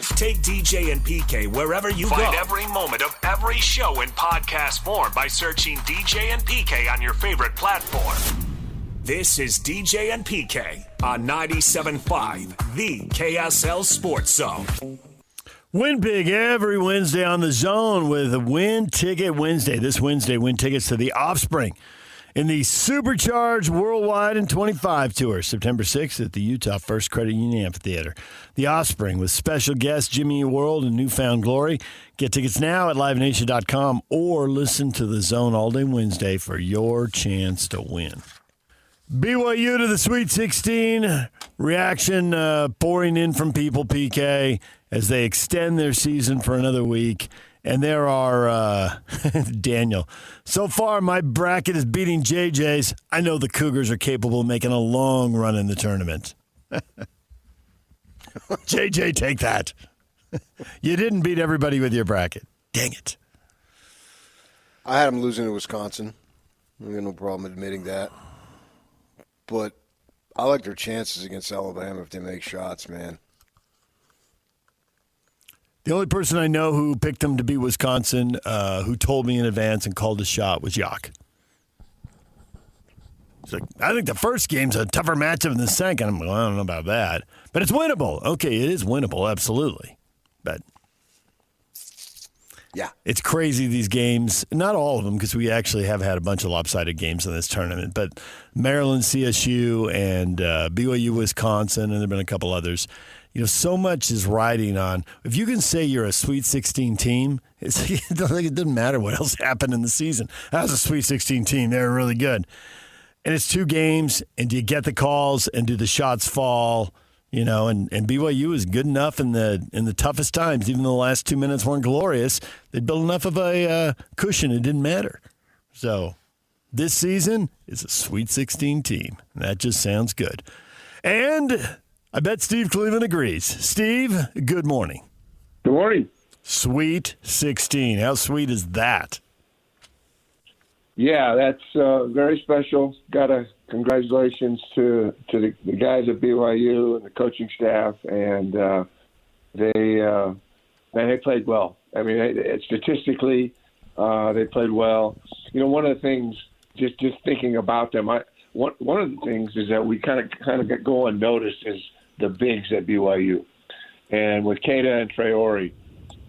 Take DJ and PK wherever you go. Find every moment of every show in podcast form by searching DJ and PK on your favorite platform. This is DJ and PK on 97.5, the KSL Sports Zone. Win big every Wednesday on the Zone with a Win Ticket Wednesday. This Wednesday, win tickets to The Offspring in the Supercharged Worldwide and 25 Tour, September 6th at the Utah First Credit Union Amphitheater. The Offspring with special guests Jimmy World and Newfound Glory. Get tickets now at livenation.com or listen to the Zone all day Wednesday for your chance to win. BYU to the Sweet 16. Reaction pouring in from people, PK, as they extend their season for another week. And there are, Daniel, so far my bracket is beating JJ's. I know the Cougars are capable of making a long run in the tournament. JJ, take that. You didn't beat everybody with your bracket. Dang it. I had them losing to Wisconsin. I got no problem admitting that. But I like their chances against Alabama if they make shots, man. The only person I know who picked them to beat Wisconsin, who told me in advance and called a shot, was Yak. He's like, I think the first game's a tougher matchup than the second. I'm like, well, I don't know about that. But it's winnable. Okay, it is winnable, absolutely. But yeah, it's crazy, these games. Not all of them, because we actually have had a bunch of lopsided games in this tournament. But Maryland, CSU, and BYU, Wisconsin, and there have been a couple others. You know, so much is riding on. If you can say you're a Sweet 16 team, it doesn't matter what else happened in the season. That was a Sweet 16 team. They were really good. And it's 2 games, and do you get the calls, and do the shots fall? You know, and BYU is good enough in the toughest times. Even though the last 2 minutes weren't glorious, they built enough of a cushion. It didn't matter. So this season is a Sweet 16 team. That just sounds good. And I bet Steve Cleveland agrees. Steve, good morning. Good morning. Sweet 16. How sweet is that? Yeah, that's very special. Got a congratulations to the guys at BYU and the coaching staff, and they played well. I mean, statistically, they played well. You know, one of the things, just thinking about them, one of the things is that we kind of go unnoticed is the bigs at BYU, and with Keita and Traore.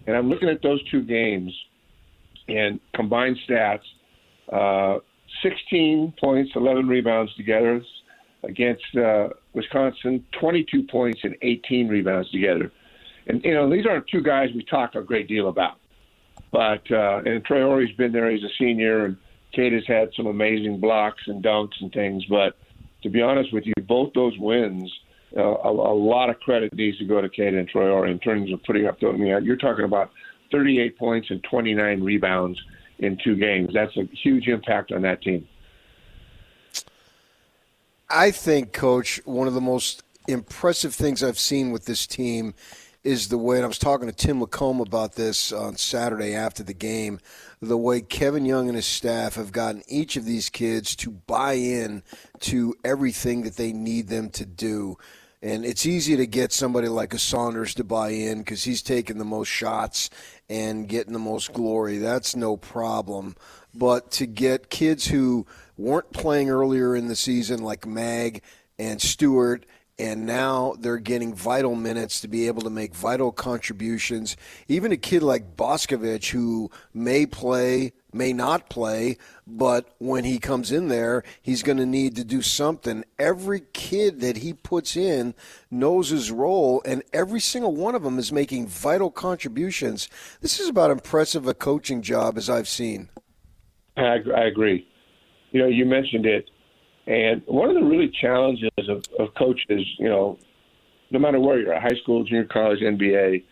And I'm looking at those 2 games and combined stats. 16 points, 11 rebounds together against Wisconsin, 22 points and 18 rebounds together. And, you know, these aren't 2 guys we talk a great deal about. But and Traore's been there. He's a senior, and Keita's had some amazing blocks and dunks and things. But to be honest with you, both those wins, a lot of credit needs to go to Keita and Traore in terms of putting up those. I mean, you're talking about 38 points and 29 rebounds in 2 games. That's a huge impact on that team. I think, Coach, one of the most impressive things I've seen with this team is the way, and I was talking to Tim Lacombe about this on Saturday after the game, the way Kevin Young and his staff have gotten each of these kids to buy in to everything that they need them to do. And it's easy to get somebody like a Saunders to buy in because he's taking the most shots and getting the most glory. That's no problem. But to get kids who weren't playing earlier in the season like Mag and Stewart, and now they're getting vital minutes to be able to make vital contributions. Even a kid like Boscovich, who may play, may not play, but when he comes in there, he's going to need to do something. Every kid that he puts in knows his role, and every single one of them is making vital contributions. This is about impressive a coaching job as I've seen. I agree. You know, you mentioned it. And one of the really challenges of coaches, you know, no matter where you're at, high school, junior college, NBA,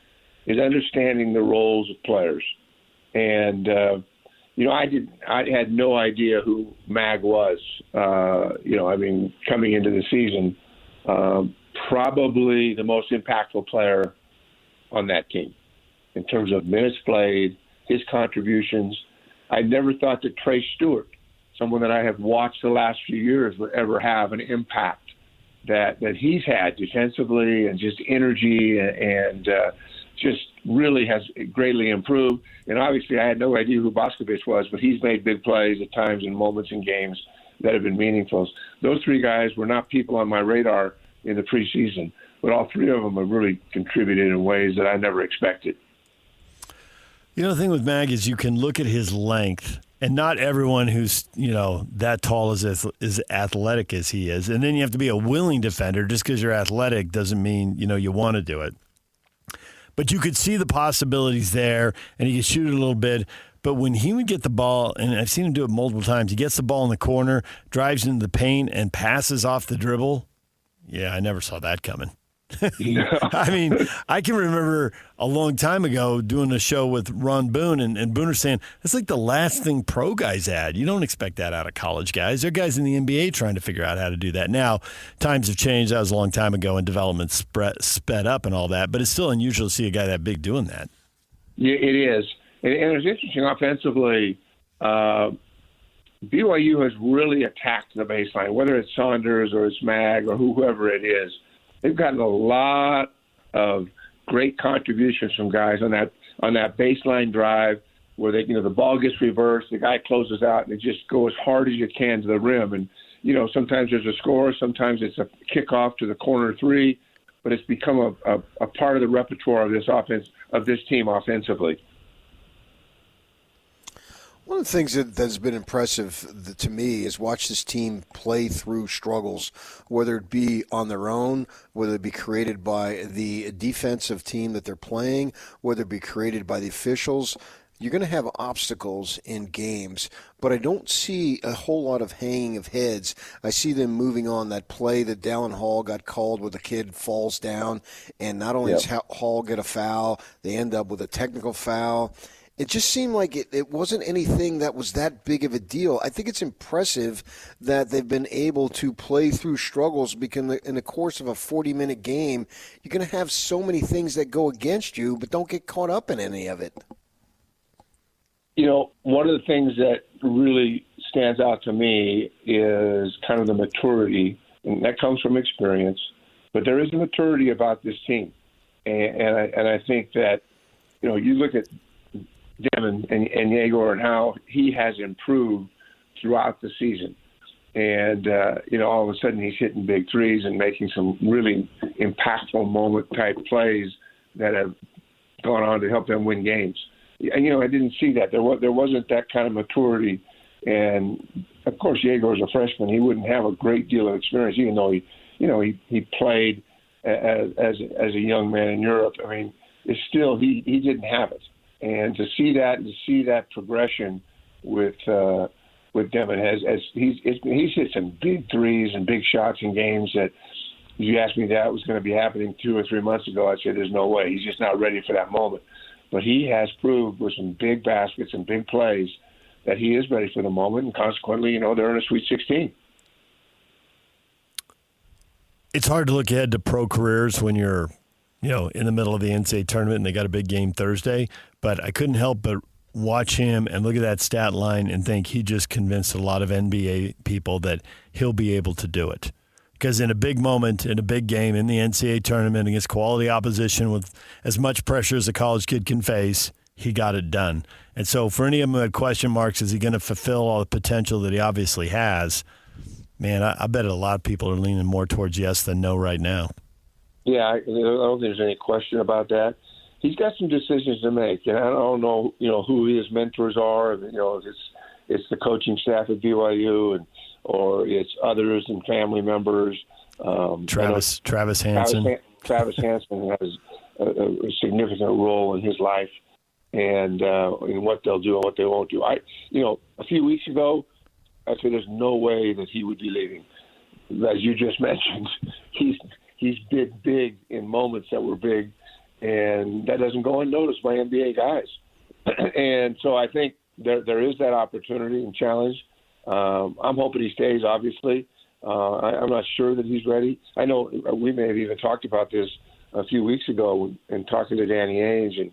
is understanding the roles of players. And, you know, I had no idea who Mag was, you know, I mean, coming into the season, probably the most impactful player on that team in terms of minutes played, his contributions. I never thought that Trey Stewart, someone that I have watched the last few years, would ever have an impact that he's had defensively and just energy and just really has greatly improved. And obviously, I had no idea who Boscovich was, but he's made big plays at times in moments in games that have been meaningful. Those three guys were not people on my radar in the preseason, but all three of them have really contributed in ways that I never expected. You know, the thing with Mag is you can look at his length, and not everyone who's, that tall is as athletic as he is. And then you have to be a willing defender. Just because you're athletic doesn't mean, you want to do it. But you could see the possibilities there, and he could shoot it a little bit. But when he would get the ball, and I've seen him do it multiple times, he gets the ball in the corner, drives into the paint, and passes off the dribble. Yeah, I never saw that coming. I mean, I can remember a long time ago doing a show with Ron Boone, and Booner saying, that's like the last thing pro guys add. You don't expect that out of college guys. There are guys in the NBA trying to figure out how to do that. Now, times have changed. That was a long time ago, and development sped up and all that, but it's still unusual to see a guy that big doing that. Yeah, it is. And it's interesting offensively. BYU has really attacked the baseline, whether it's Saunders or it's Mag or whoever it is. They've gotten a lot of great contributions from guys on that baseline drive where the ball gets reversed, the guy closes out, and it just go as hard as you can to the rim. And sometimes there's a score, sometimes it's a kickoff to the corner three, but it's become a part of the repertoire of this offense, of this team offensively. One of the things that's been impressive to me is watch this team play through struggles, whether it be on their own, whether it be created by the defensive team that they're playing, whether it be created by the officials. You're going to have obstacles in games, but I don't see a whole lot of hanging of heads. I see them moving on. That play that Dallin Hall got called where the kid falls down, and not only does Hall get a foul, they end up with a technical foul. It just seemed like it wasn't anything that was that big of a deal. I think it's impressive that they've been able to play through struggles because in the course of a 40-minute game, you're going to have so many things that go against you, but don't get caught up in any of it. One of the things that really stands out to me is kind of the maturity, and that comes from experience. But there is a maturity about this team, and I think that you look at Devin and Yegor and how he has improved throughout the season. And, all of a sudden he's hitting big threes and making some really impactful moment-type plays that have gone on to help them win games. And, I didn't see that. There wasn't that kind of maturity. And, of course, Yegor's a freshman. He wouldn't have a great deal of experience, even though he played as a young man in Europe. I mean, it's still he didn't have it. And to see that progression with Devin as he's hit some big threes and big shots in games that, if you asked me that was going to be happening 2 or 3 months ago, I'd say there's no way. He's just not ready for that moment. But he has proved with some big baskets and big plays that he is ready for the moment, and consequently, they're in a Sweet 16. It's hard to look ahead to pro careers when you're in the middle of the NCAA tournament and they got a big game Thursday. But I couldn't help but watch him and look at that stat line and think he just convinced a lot of NBA people that he'll be able to do it. Because in a big moment, in a big game, in the NCAA tournament against quality opposition with as much pressure as a college kid can face, he got it done. And so for any of them who had question marks, is he going to fulfill all the potential that he obviously has? Man, I bet a lot of people are leaning more towards yes than no right now. Yeah, I don't think there's any question about that. He's got some decisions to make, and I don't know, who his mentors are. It's the coaching staff at BYU, or it's others and family members. Travis Hansen. Travis Hansen has a significant role in his life, and in what they'll do and what they won't do. A few weeks ago, I said there's no way that he would be leaving. As you just mentioned, he's big in moments that were big, and that doesn't go unnoticed by NBA guys. And so I think there is that opportunity and challenge. I'm hoping he stays, obviously. I'm not sure that he's ready. I know we may have even talked about this a few weeks ago in talking to Danny Ainge,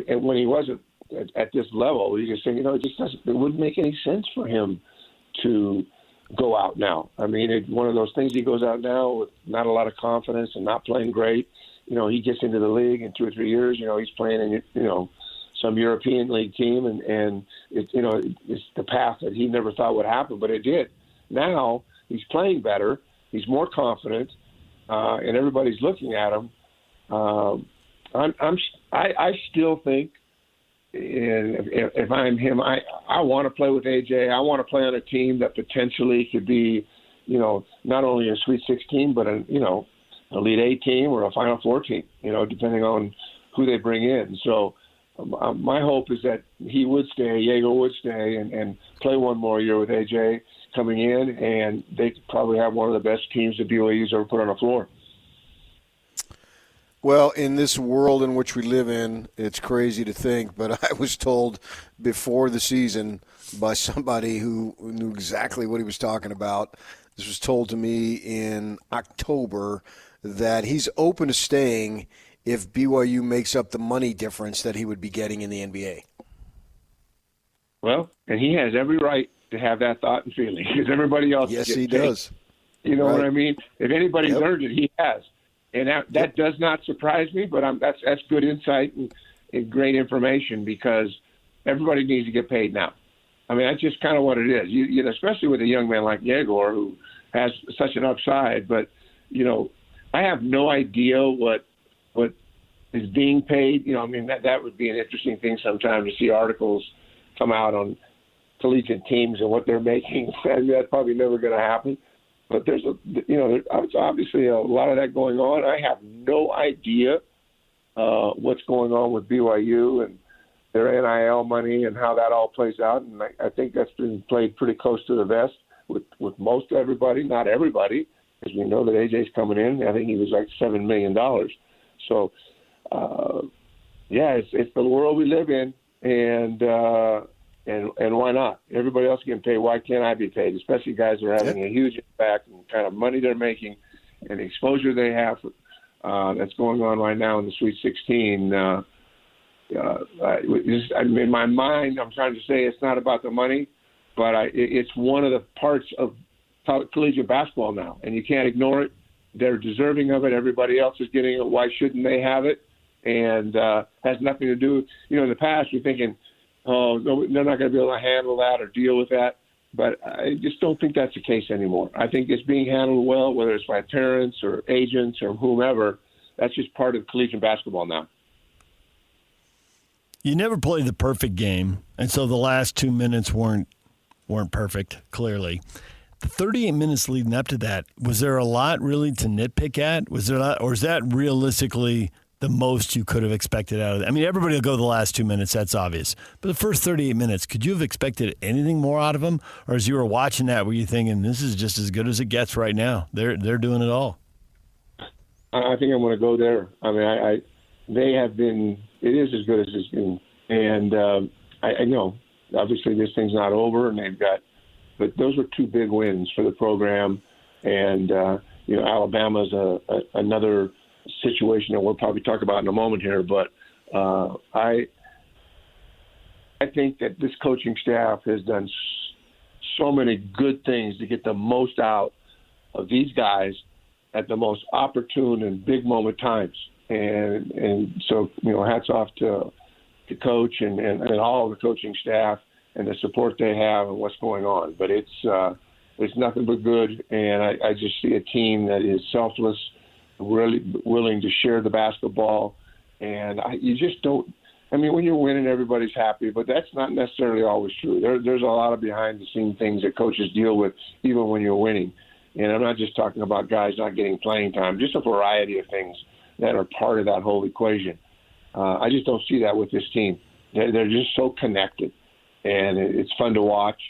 and when he wasn't at this level, you can say, it wouldn't make any sense for him to go out now. I mean, it's one of those things. He goes out now with not a lot of confidence and not playing great. he gets into the league in 2 or 3 years. He's playing in some European League team, and it's the path that he never thought would happen, but it did. Now he's playing better. He's more confident, and everybody's looking at him. I still think, and if I'm him, I want to play with AJ. I want to play on a team that potentially could be, not only a Sweet 16, but an Elite Eight team or a Final Four team. Depending on who they bring in. So my hope is that he would stay, Jaeger would stay, and play one more year with AJ coming in, and they could probably have one of the best teams that BYU's ever put on the floor. Well, in this world in which we live in, it's crazy to think, but I was told before the season by somebody who knew exactly what he was talking about. This was told to me in October that he's open to staying if BYU makes up the money difference that he would be getting in the NBA. Well, and he has every right to have that thought and feeling, because everybody else yes, gets he paid. Does. You know right. what I mean? If anybody's Yep. earned it, he has. And that does not surprise me, but that's good insight and great information, because everybody needs to get paid now. I mean, that's just kind of what it is. You especially with a young man like Jaeger, who has such an upside. But, I have no idea what is being paid. That would be an interesting thing sometime to see articles come out on collegiate teams and what they're making. And that's probably never going to happen. But there's obviously a lot of that going on. I have no idea what's going on with BYU and their NIL money and how that all plays out. And I think that's been played pretty close to the vest with most everybody, not everybody, because we know that AJ's coming in. I think he was like $7 million. So, it's the world we live in, and why not? Everybody else getting paid. Why can't I be paid? Especially guys that are having a huge impact and kind of money they're making and the exposure they have that's going on right now in the Sweet 16. In my mind, I'm trying to say it's not about the money, but it's one of the parts of collegiate basketball now, and you can't ignore it. They're deserving of it. Everybody else is getting it. Why shouldn't they have it? And has nothing to do. In the past, you're thinking, oh, no, they're not going to be able to handle that or deal with that. But I just don't think that's the case anymore. I think it's being handled well, whether it's by parents or agents or whomever. That's just part of collegiate basketball now. You never play the perfect game, and so the last 2 minutes weren't perfect, clearly. The 38 minutes leading up to that, was there a lot really to nitpick at? Was there a lot, or is that realistically the most you could have expected out of it? I mean, everybody will go the last 2 minutes, that's obvious. But the first 38 minutes, could you have expected anything more out of them? Or as you were watching that, were you thinking, this is just as good as it gets right now? They're doing it all. I think I'm going to go there. I mean, they have been, it is as good as it's been. And I know, obviously this thing's not over, and but those were two big wins for the program. And, Alabama's another situation that we'll probably talk about in a moment here. But I think that this coaching staff has done so many good things to get the most out of these guys at the most opportune and big moment times. And so, hats off to the coach and all of the coaching staff and the support they have and what's going on. But it's nothing but good, and I just see a team that is selfless, really willing to share the basketball, and you just don't. I mean, when you're winning, everybody's happy, but that's not necessarily always true. There's a lot of behind-the-scenes things that coaches deal with, even when you're winning. And I'm not just talking about guys not getting playing time, just a variety of things that are part of that whole equation. I just don't see that with this team. They're just so connected, and it's fun to watch,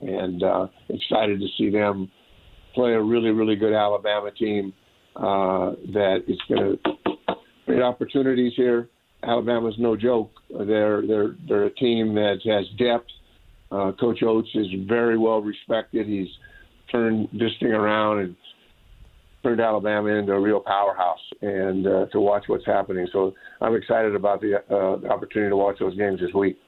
and excited to see them play a really, really good Alabama team that is going to create opportunities here. Alabama's no joke. They're a team that has depth. Coach Oates is very well respected. He's turned this thing around and turned Alabama into a real powerhouse, and to watch what's happening. So I'm excited about the opportunity to watch those games this week.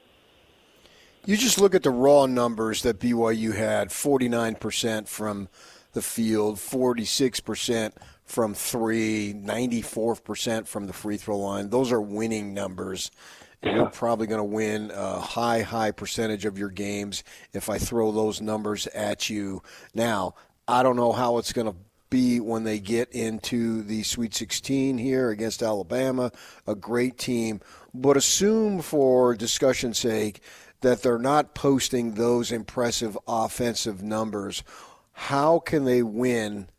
You just look at the raw numbers that BYU had, 49% from the field, 46% from 3, 94% from the free throw line. Those are winning numbers. And you're probably going to win a high percentage of your games if I throw those numbers at you. Now, I don't know how it's going to be when they get into the Sweet 16 here against Alabama, a great team. But assume for discussion's sake that they're not posting those impressive offensive numbers. How can they win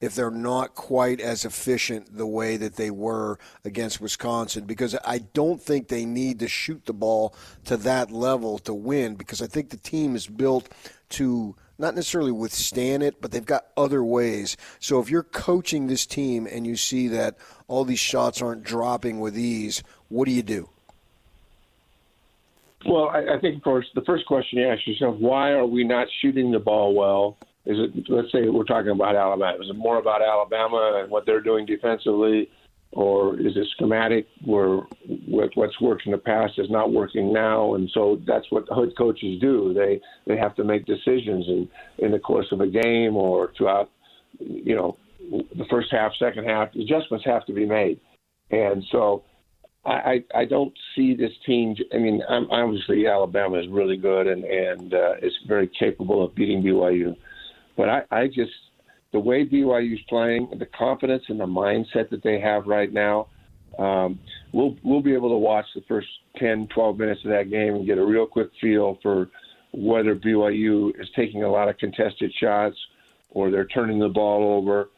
if they're not quite as efficient the way that they were against Wisconsin? Because I don't think they need to shoot the ball to that level to win, because I think the team is built to not necessarily withstand it, but they've got other ways. So if you're coaching this team and you see that all these shots aren't dropping with ease, what do you do? Well, I think, of course, the first question you ask yourself, why are we not shooting the ball well? Is it, let's say we're talking about Alabama, is it more about Alabama and what they're doing defensively, or is it schematic where what's worked in the past is not working now? And so that's what head coaches do. They have to make decisions in the course of a game or throughout, the first half, second half. Adjustments have to be made. And so I don't see this team. I mean, obviously Alabama is really good and is very capable of beating BYU. But I just, the way BYU is playing, the confidence and the mindset that they have right now, we'll be able to watch the first 10, 12 minutes of that game and get a real quick feel for whether BYU is taking a lot of contested shots or they're turning the ball over.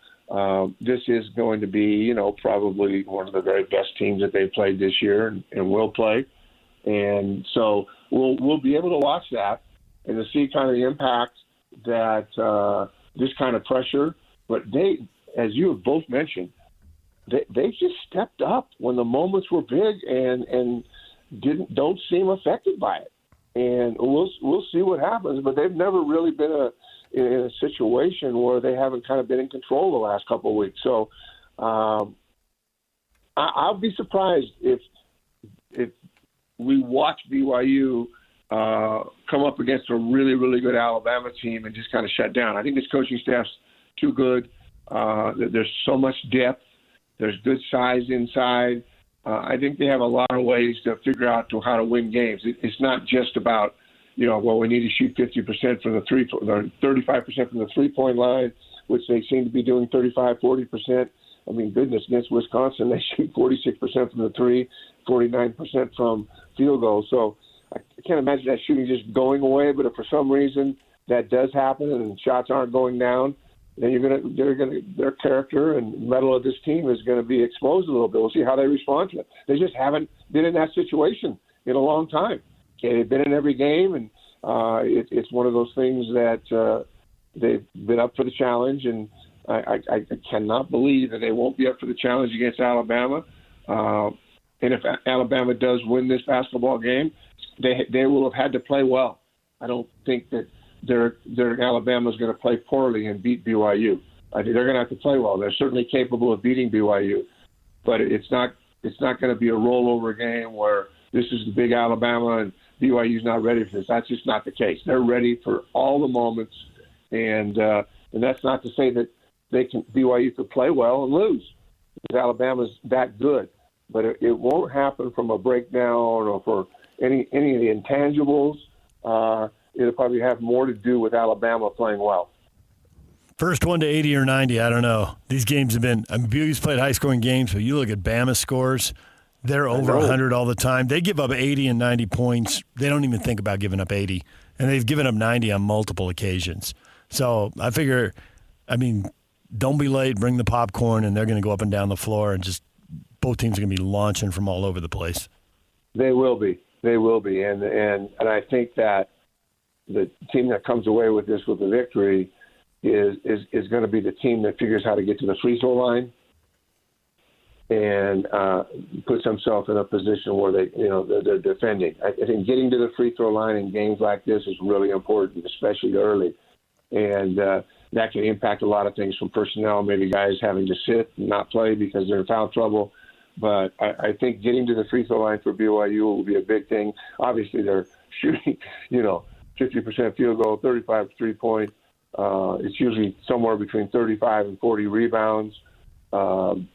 This is going to be, probably one of the very best teams that they've played this year and will play. And so we'll be able to watch that and to see kind of the impact that this kind of pressure. But they, as you have both mentioned, they just stepped up when the moments were big and don't seem affected by it. And we'll see what happens. But they've never really been in a situation where they haven't kind of been in control the last couple of weeks. So I'll be surprised if we watch BYU come up against a really, really good Alabama team and just kind of shut down. I think this coaching staff's too good. There's so much depth. There's good size inside. I think they have a lot of ways to figure out how to win games. It's not just about, we need to shoot 50% from the 35% from the three-point line, which they seem to be doing 35, 40%. I mean, goodness, against Wisconsin, they shoot 46% from the three, 49% from field goal. So I can't imagine that shooting just going away. But if for some reason that does happen and shots aren't going down, then their character and mettle of this team is going to be exposed a little bit. We'll see how they respond to it. They just haven't been in that situation in a long time. Okay, they've been in every game, and it's one of those things that they've been up for the challenge, and I cannot believe that they won't be up for the challenge against Alabama. And if Alabama does win this basketball game, they will have had to play well. I don't think that Alabama's going to play poorly and beat BYU. I think they're going to have to play well. They're certainly capable of beating BYU, but it's not going to be a rollover game where this is the big Alabama and BYU's not ready for this. That's just not the case. They're ready for all the moments, and that's not to say that BYU could play well and lose because Alabama's that good. But it won't happen from a breakdown or for any of the intangibles. It'll probably have more to do with Alabama playing well. First one to 80 or 90, I don't know. These games have been – BYU's played high-scoring games, but you look at Bama's scores, they're over 100 all the time. They give up 80 and 90 points. They don't even think about giving up 80, and they've given up 90 on multiple occasions. So I figure, don't be late, bring the popcorn, and they're going to go up and down the floor, and just both teams are going to be launching from all over the place. They will be. They will be. And I think that the team that comes away with this with a victory is going to be the team that figures how to get to the free throw line and puts themselves in a position where they're defending. I think getting to the free throw line in games like this is really important, especially early. And that can impact a lot of things from personnel, maybe guys having to sit and not play because they're in foul trouble. But I think getting to the free throw line for BYU will be a big thing. Obviously, they're shooting, 50% field goal, 35 3-point. It's usually somewhere between 35 and 40 rebounds. This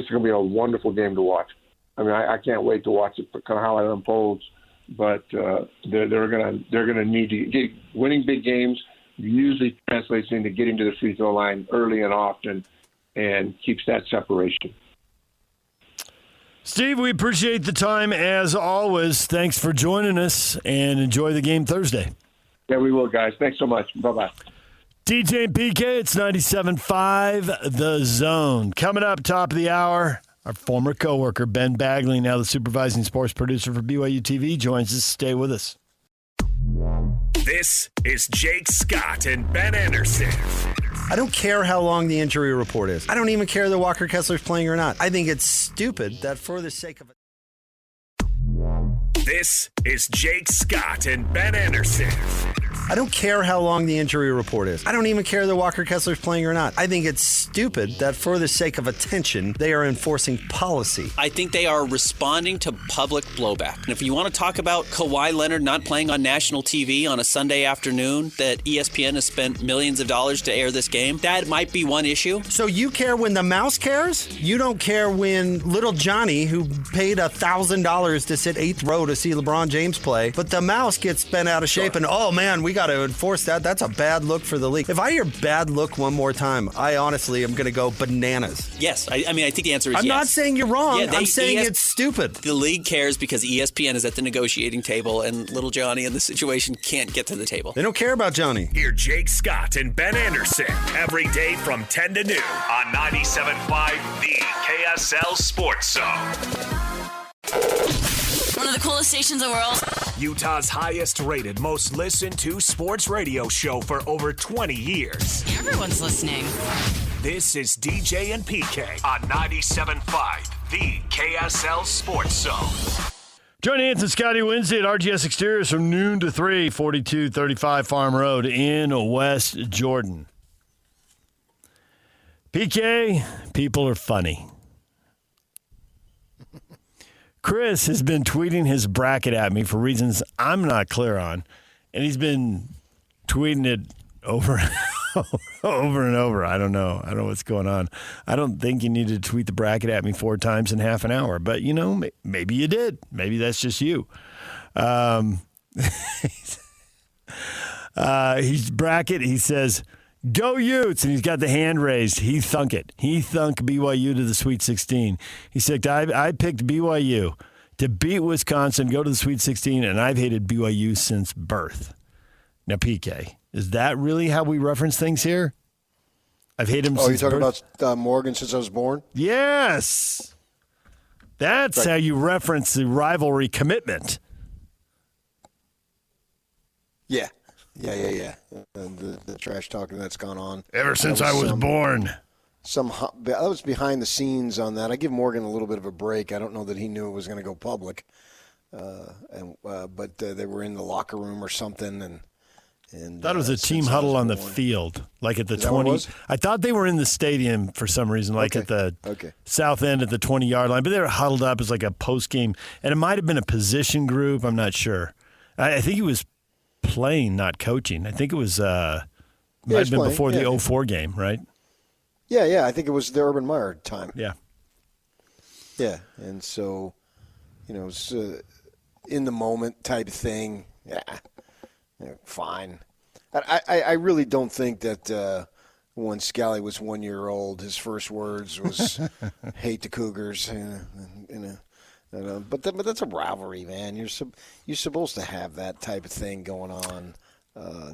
is going to be a wonderful game to watch. I mean, I can't wait to watch it, kind of how it unfolds. But they're going to need to get winning big games. Usually translates into getting to the free throw line early and often, and keeps that separation. Steve, we appreciate the time as always. Thanks for joining us, and enjoy the game Thursday. Yeah, we will, guys. Thanks so much. Bye-bye. DJ and PK, it's 97.5 The Zone. Coming up, top of the hour, our former coworker, Ben Bagley, now the supervising sports producer for BYU TV, joins us. Stay with us. This is Jake Scott and Ben Anderson. I don't care how long the injury report is. I don't even care that Walker Kessler's playing or not. I think it's stupid that for the sake of it. This is Jake Scott and Ben Anderson. I don't care how long the injury report is. I don't even care that Walker Kessler's playing or not. I think it's stupid that for the sake of attention, they are enforcing policy. I think they are responding to public blowback. And if you want to talk about Kawhi Leonard not playing on national TV on a Sunday afternoon that ESPN has spent millions of dollars to air this game, that might be one issue. So you care when the mouse cares? You don't care when little Johnny, who paid $1,000 to sit 8th row to see LeBron James play, but the mouse gets bent out of shape and, oh man, we got to enforce that. That's a bad look for the league. If I hear bad look one more time, I honestly am going to go bananas. Yes. I mean, I think the answer is I'm yes. not saying you're wrong. Yeah, I'm saying it's stupid. The league cares because ESPN is at the negotiating table and little Johnny in this situation can't get to the table. They don't care about Johnny. Hear Jake Scott and Ben Anderson every day from 10 to noon on 97.5 The KSL Sports Zone. One of the coolest stations in the world. Utah's highest rated, most listened to sports radio show for over 20 years. Everyone's listening. This is DJ and PK on 97.5 The KSL Sports Zone. Join Anthony Scotty Wednesday at RGS Exteriors from noon to 3, 4235 Farm Road in West Jordan. PK, people are funny. Chris has been tweeting his bracket at me for reasons I'm not clear on, and he's been tweeting it over and over. I don't know. I don't know what's going on. I don't think you needed to tweet the bracket at me 4 times in half an hour, but, you know, maybe you did. Maybe that's just you. He's bracket. He says, "Go Utes," and he's got the hand raised. He thunk it. He thunk BYU to the Sweet 16. He said, I picked BYU to beat Wisconsin, go to the Sweet 16, and I've hated BYU since birth. Now, PK, is that really how we reference things here? I've hated him since birth. Oh, you're talking about Morgan since I was born? Yes. That's how you reference the rivalry commitment. Yeah. Yeah. The trash talking that's gone on. Ever since I was born. That was behind the scenes on that. I give Morgan a little bit of a break. I don't know that he knew it was going to go public. But they were in the locker room or something. And thought it was a team huddle on the field, like at the 20. I thought they were in the stadium for some reason, like at the south end at the 20-yard line. But they were huddled up as like a post-game. And it might have been a position group. I'm not sure. I think he was playing, not coaching. I think it was might have been before the 04 game, right? Yeah. I think it was the Urban Meyer time. Yeah. Yeah, and so, you know, it's in the moment type of thing. Yeah, fine. I really don't think that when Scally was 1 year old, his first words was "hate the Cougars." But that's a rivalry, man. You're supposed to have that type of thing going on.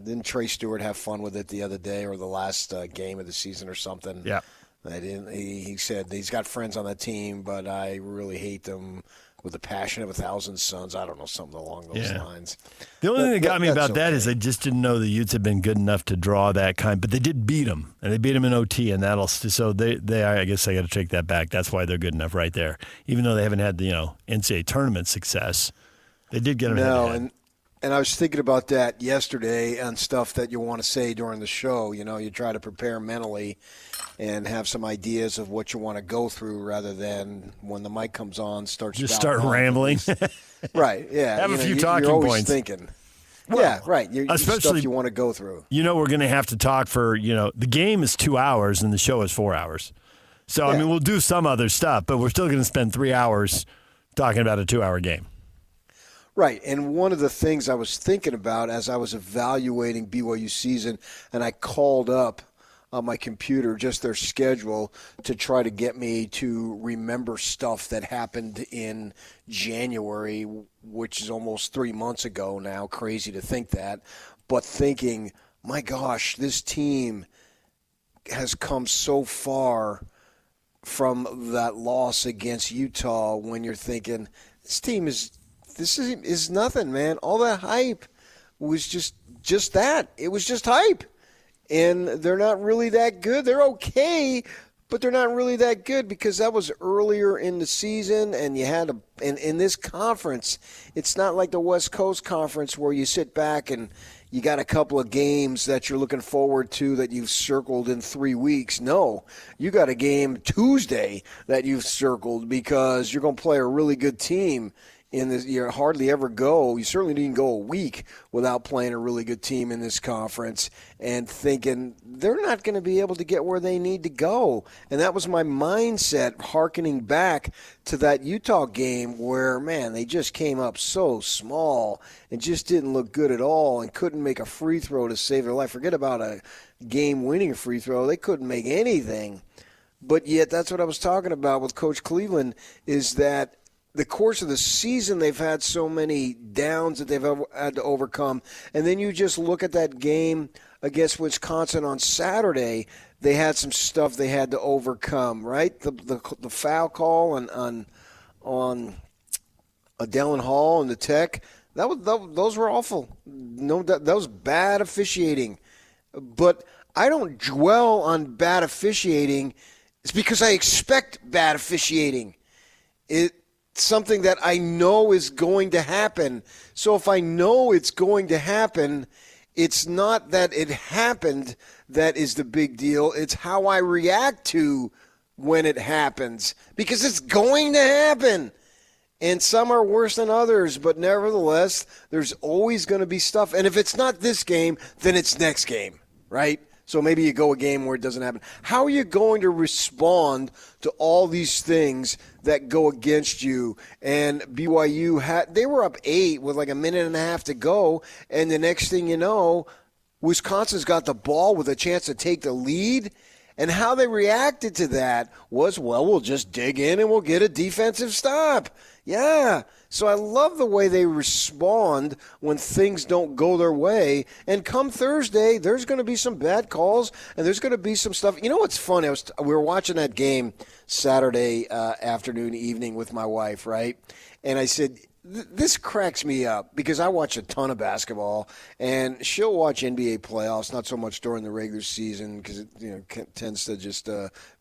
Didn't Trey Stewart have fun with it the other day or the last game of the season or something? Yeah. He said he's got friends on that team, but I really hate them with the passion of 1,000 suns. I don't know, something along those lines. The only thing that got me about that is I just didn't know the Utes had been good enough to draw that kind, but they did beat them, and they beat them in OT, and so they I guess I got to take that back. That's why they're good enough right there, even though they haven't had the NCAA tournament success. They did get them. No, and I was thinking about that yesterday on stuff that you want to say during the show. You know, you try to prepare mentally and have some ideas of what you want to go through rather than when the mic comes on, start rambling. Right, yeah. Have a few talking you're always points. Thinking. yeah, right. Especially stuff you want to go through. We're going to have to talk for, the game is 2 hours and the show is 4 hours. So, Yeah. we'll do some other stuff, but we're still going to spend 3 hours talking about a 2-hour game. Right, and one of the things I was thinking about as I was evaluating BYU season, and I called up on my computer just their schedule to try to get me to remember stuff that happened in January, which is almost 3 months ago now. Crazy to think that. But thinking, my gosh, this team has come so far from that loss against Utah when you're thinking, this team is nothing, man. All that hype was just that. It was just hype. And they're not really that good. They're okay, but they're not really that good because that was earlier in the season, and you had in this conference, it's not like the West Coast Conference where you sit back and you got a couple of games that you're looking forward to that you've circled in 3 weeks. No, you got a game Tuesday that you've circled because you're going to play a really good team. In this, you hardly ever go. You certainly didn't go a week without playing a really good team in this conference and thinking they're not going to be able to get where they need to go. And that was my mindset, hearkening back to that Utah game where, man, they just came up so small and just didn't look good at all and couldn't make a free throw to save their life. Forget about a game-winning free throw. They couldn't make anything. But yet that's what I was talking about with Coach Cleveland is that the course of the season, they've had so many downs that they've had to overcome. And then you just look at that game against Wisconsin on Saturday, they had some stuff they had to overcome, right? The foul call on Dallin Hall and the Tech, those were awful. No, that was bad officiating. But I don't dwell on bad officiating. It's because I expect bad officiating. Something that I know is going to happen. So if I know it's going to happen, it's not that it happened that is the big deal. It's how I react to when it happens because it's going to happen. And some are worse than others, but nevertheless, there's always going to be stuff. And if it's not this game, then it's next game, right? So maybe you go a game where it doesn't happen. How are you going to respond to all these things that go against you? And BYU they were up 8 with like a minute and a half to go, and the next thing you know, Wisconsin's got the ball with a chance to take the lead. And how they reacted to that was, well, we'll just dig in and we'll get a defensive stop. Yeah. So I love the way they respond when things don't go their way. And come Thursday, there's going to be some bad calls and there's going to be some stuff. You know what's funny? We were watching that game Saturday afternoon, evening with my wife, right? And I said, this cracks me up because I watch a ton of basketball, and she'll watch NBA playoffs, not so much during the regular season because it tends to just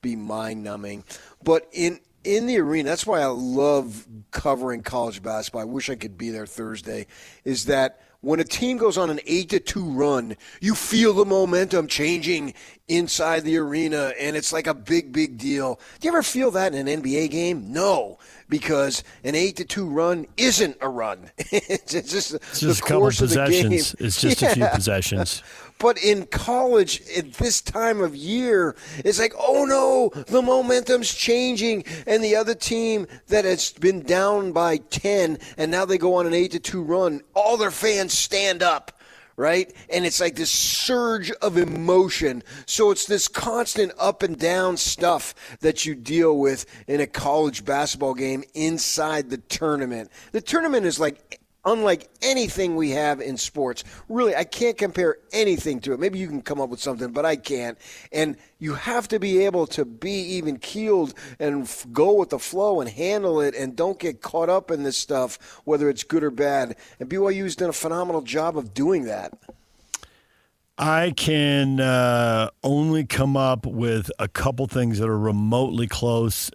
be mind-numbing. But in the arena, that's why I love covering college basketball. I wish I could be there Thursday, is that when a team goes on an 8-2 run, you feel the momentum changing inside the arena, and it's like a big, big deal. Do you ever feel that in an NBA game? No, because an 8-2 run isn't a run. It's just the course of the game. It's just a few possessions. But in college, at this time of year, it's like, oh no, the momentum's changing, and the other team that has been down by 10, and now they go on an 8-2 run, all their fans stand up, right? And it's like this surge of emotion. So it's this constant up and down stuff that you deal with in a college basketball game inside the tournament. The tournament is like unlike anything we have in sports. Really, I can't compare anything to it. Maybe you can come up with something, but I can't. And you have to be able to be even keeled and go with the flow and handle it and don't get caught up in this stuff, whether it's good or bad. And BYU's done a phenomenal job of doing that. I can only come up with a couple things that are remotely close.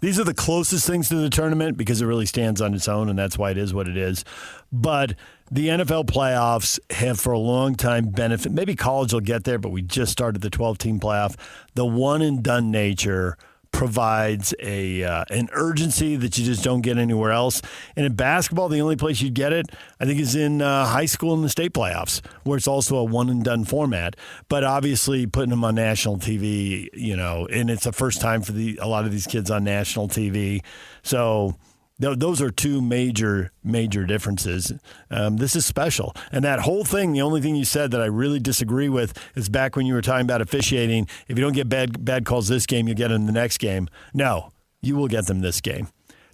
These are the closest things to the tournament because it really stands on its own, and that's why it is what it is. But the NFL playoffs have for a long time benefited. Maybe college will get there, but we just started the 12-team playoff. The one-and-done nature provides an urgency that you just don't get anywhere else. And in basketball, the only place you'd get it, I think, is in high school and the state playoffs, where it's also a one-and-done format. But obviously putting them on national TV, and it's the first time for a lot of these kids on national TV. So those are two major differences. This is special. And that whole thing, the only thing you said that I really disagree with is back when you were talking about officiating. If you don't get bad calls this game, you'll get them in the next game. No, you will get them this game.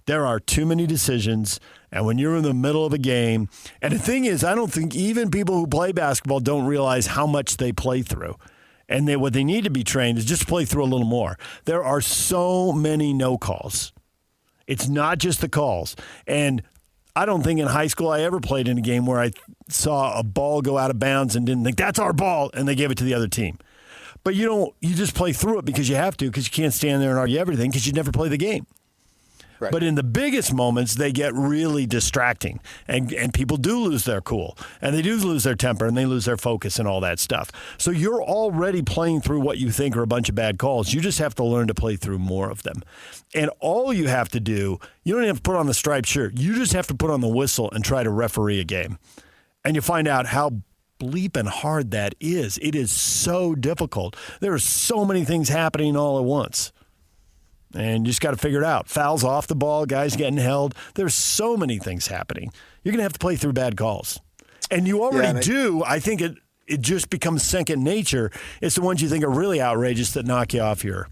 There are too many decisions, and when you're in the middle of a game, and the thing is, I don't think even people who play basketball don't realize how much they play through. And what they need to be trained is just play through a little more. There are so many no calls. It's not just the calls. And I don't think in high school I ever played in a game where I saw a ball go out of bounds and didn't think, that's our ball, and they gave it to the other team. But you just play through it because you have to, because you can't stand there and argue everything because you never play the game. Right. But in the biggest moments, they get really distracting, and people do lose their cool, and they do lose their temper, and they lose their focus and all that stuff. So you're already playing through what you think are a bunch of bad calls. You just have to learn to play through more of them. And all you have to do, you don't have to put on the striped shirt. You just have to put on the whistle and try to referee a game. And you find out how bleeping hard that is. It is so difficult. There are so many things happening all at once. And you just got to figure it out. Fouls off the ball, guys getting held. There's so many things happening. You're going to have to play through bad calls. And you already do. I think it just becomes second nature. It's the ones you think are really outrageous that knock you off your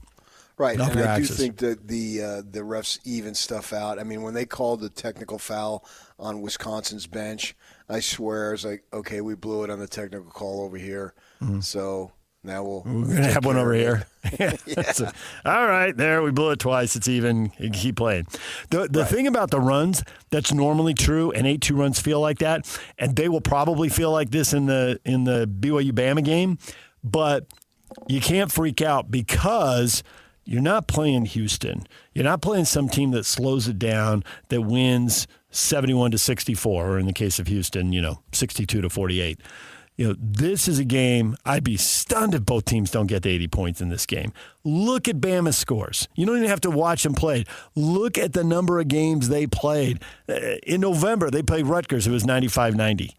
right. Off and your I axis. do think that the refs even stuff out. I mean, when they called the technical foul on Wisconsin's bench, I swear I was like, okay, we blew it on the technical call over here. Mm-hmm. So now we're going to have one over here. So, all right, there, we blew it twice. It's even. You keep playing. The thing about the runs that's normally true, and 8-2 runs feel like that, and they will probably feel like this in the BYU Bama game, but you can't freak out because you're not playing Houston. You're not playing some team that slows it down, that wins 71-64, or in the case of Houston, 62-48. This is a game, I'd be stunned if both teams don't get to 80 points in this game. Look at Bama's scores. You don't even have to watch them play. Look at the number of games they played. In November, they played Rutgers. It was 95-90.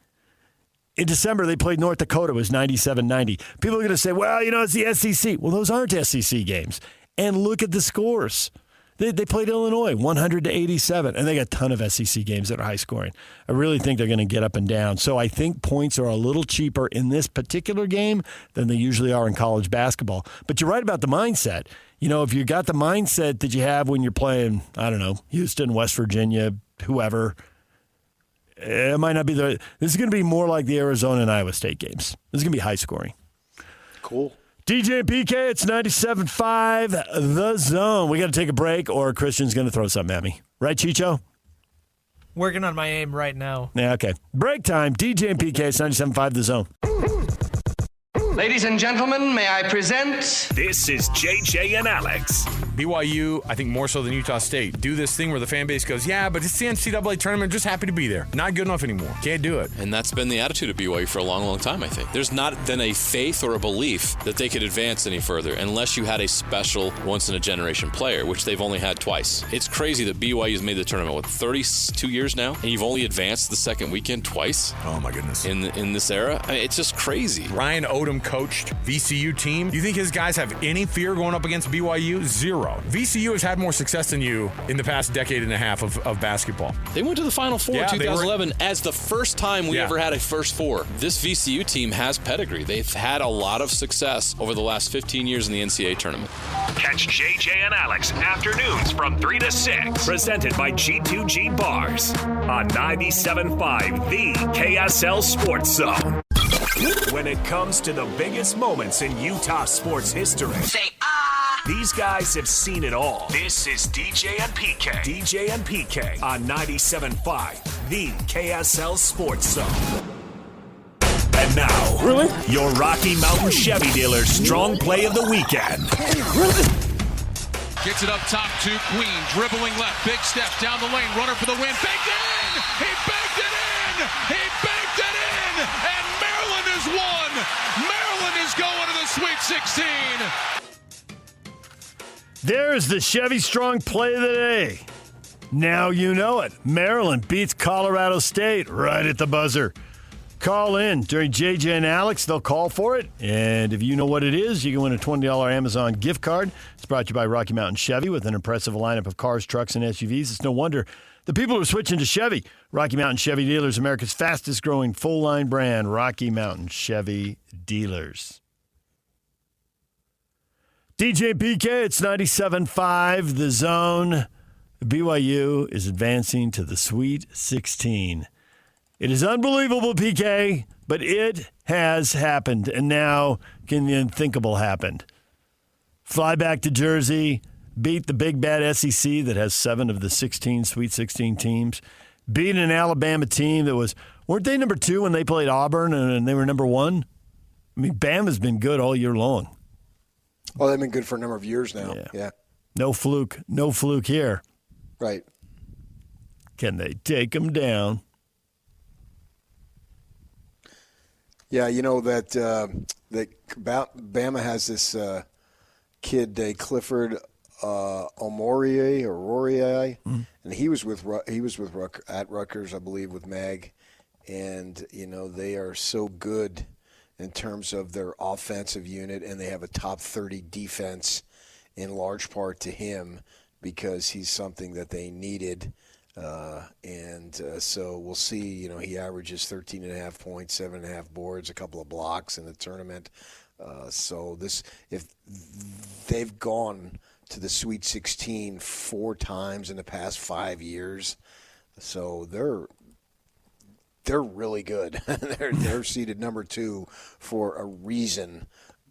In December, they played North Dakota. It was 97-90. People are going to say, well, it's the SEC. Well, those aren't SEC games. And look at the scores. They played Illinois 100-87, and they got a ton of SEC games that are high scoring. I really think they're going to get up and down. So I think points are a little cheaper in this particular game than they usually are in college basketball. But you're right about the mindset. If you got the mindset that you have when you're playing, I don't know, Houston, West Virginia, whoever, it might not be this is going to be more like the Arizona and Iowa State games. This is going to be high scoring. Cool. DJ and PK, it's 97.5 The Zone. We got to take a break, or Christian's going to throw something at me. Right, Chicho? Working on my aim right now. Yeah, okay. Break time. DJ and PK, it's 97.5 The Zone. Ladies and gentlemen, may I present... This is JJ and Alex. BYU, I think more so than Utah State, do this thing where the fan base goes, yeah, but it's the NCAA tournament, just happy to be there. Not good enough anymore. Can't do it. And that's been the attitude of BYU for a long, long time, I think. There's not been a faith or a belief that they could advance any further unless you had a special, once-in-a-generation player, which they've only had twice. It's crazy that BYU's made the tournament, 32 years now, and you've only advanced the second weekend twice? Oh, my goodness. In this era? I mean, it's just crazy. Ryan Odom coached VCU team. Do you think his guys have any fear going up against BYU? Zero. VCU has had more success than you in the past decade and a half of basketball. They went to the Final Four in 2011 as the first time we ever had a first four. This VCU team has pedigree. They've had a lot of success over the last 15 years in the NCAA tournament. Catch JJ and Alex afternoons from 3 to 6. Presented by G2G Bars on 97.5 The KSL Sports Zone. When it comes to the biggest moments in Utah sports history, these guys have seen it all. This is DJ and PK. DJ and PK on 97.5 The KSL Sports Zone. And now, your Rocky Mountain Chevy dealer's strong play of the weekend. Gets it up top to Queen, dribbling left, big step down the lane, runner for the win, banked it in! He banked it in! He banked it in! And Maryland has won! Maryland is going to the Sweet 16! There's the Chevy Strong play of the day. Now you know it. Maryland beats Colorado State right at the buzzer. Call in during JJ and Alex. They'll call for it. And if you know what it is, you can win a $20 Amazon gift card. It's brought to you by Rocky Mountain Chevy with an impressive lineup of cars, trucks, and SUVs. It's no wonder the people are switching to Chevy. Rocky Mountain Chevy Dealers, America's fastest growing full-line brand. Rocky Mountain Chevy Dealers. DJ PK, it's 97.5, The Zone. BYU is advancing to the Sweet 16. It is unbelievable, PK, but it has happened, and now can the unthinkable happen. Fly back to Jersey, beat the big bad SEC that has 7 of the 16 Sweet 16 teams, beat an Alabama team that weren't they number 2 when they played Auburn and they were number 1? I mean, Bama's been good all year long. Oh, they've been good for a number of years now. Yeah. No fluke here. Right. Can they take them down? Yeah, you know that Bama has this kid, Clifford Aurier, and he was at Rutgers, I believe, with Mag, and you know they are so good in terms of their offensive unit, and they have a top 30 defense in large part to him because he's something that they needed. So we'll see. You know, he averages 13.5 points, 7.5 boards, a couple of blocks in the tournament. If they've gone to the Sweet 16 4 times in the past 5 years, so they're really good. they're seeded number 2 for a reason.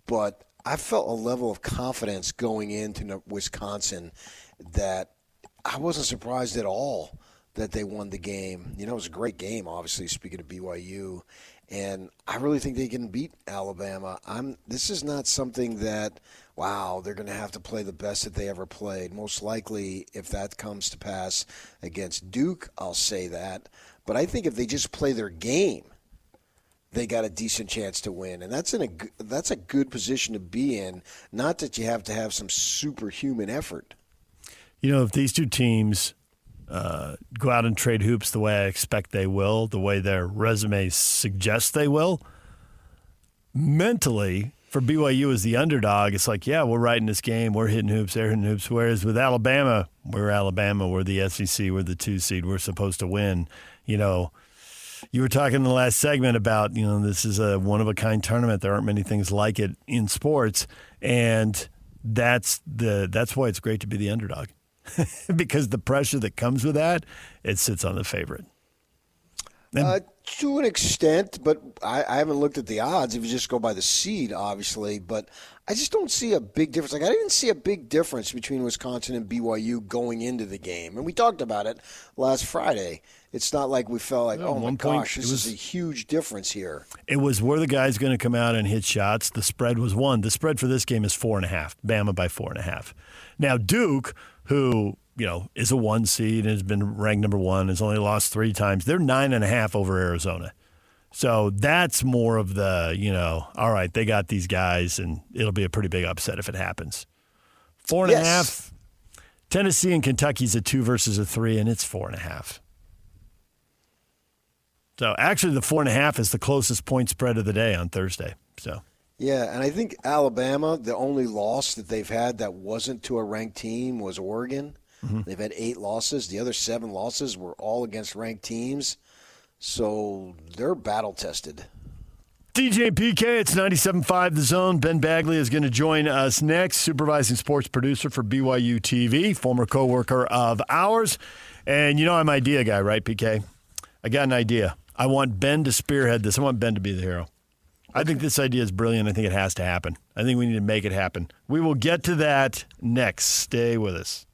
But I felt a level of confidence going into Wisconsin that I wasn't surprised at all that they won the game. You know, it was a great game, obviously, speaking of BYU. And I really think they can beat Alabama. This is not something that, wow, they're going to have to play the best that they ever played. Most likely, if that comes to pass against Duke, I'll say that. But I think if they just play their game, they got a decent chance to win. And that's a good position to be in, not that you have to have some superhuman effort. You know, if these two teams go out and trade hoops the way I expect they will, the way their resumes suggest they will, mentally, for BYU as the underdog, it's like, yeah, we're riding this game. We're hitting hoops, they're hitting hoops. Whereas with Alabama, we're the SEC, we're the 2 seed, we're supposed to win. You know, you were talking in the last segment about, you know, this is a one-of-a-kind tournament. There aren't many things like it in sports, and that's why it's great to be the underdog. Because the pressure that comes with that, it sits on the favorite. To an extent, but I haven't looked at the odds if you just go by the seed, obviously. But I just don't see a big difference. Like, I didn't see a big difference between Wisconsin and BYU going into the game. And we talked about it last Friday. It's not like we felt like, oh, my gosh, this is a huge difference here. It was where the guy's going to come out and hit shots. The spread was 1. The spread for this game is 4.5. Bama by 4.5. Now, Duke, who, you know, is a 1 seed and has been ranked number 1, has only lost 3 times. They're 9.5 over Arizona. So that's more of the, you know, all right, they got these guys, and it'll be a pretty big upset if it happens. 4.5. Yes. Tennessee and Kentucky's a 2 versus a 3, and it's 4.5. So actually the 4.5 is the closest point spread of the day on Thursday. So. Yeah, and I think Alabama, the only loss that they've had that wasn't to a ranked team was Oregon. Mm-hmm. They've had 8 losses. The other 7 losses were all against ranked teams. So they're battle-tested. DJ PK, it's 97.5 The Zone. Ben Bagley is going to join us next, supervising sports producer for BYU TV, former coworker of ours. And you know I'm an idea guy, right, PK? I got an idea. I want Ben to spearhead this. I want Ben to be the hero. I think this idea is brilliant. I think it has to happen. I think we need to make it happen. We will get to that next. Stay with us.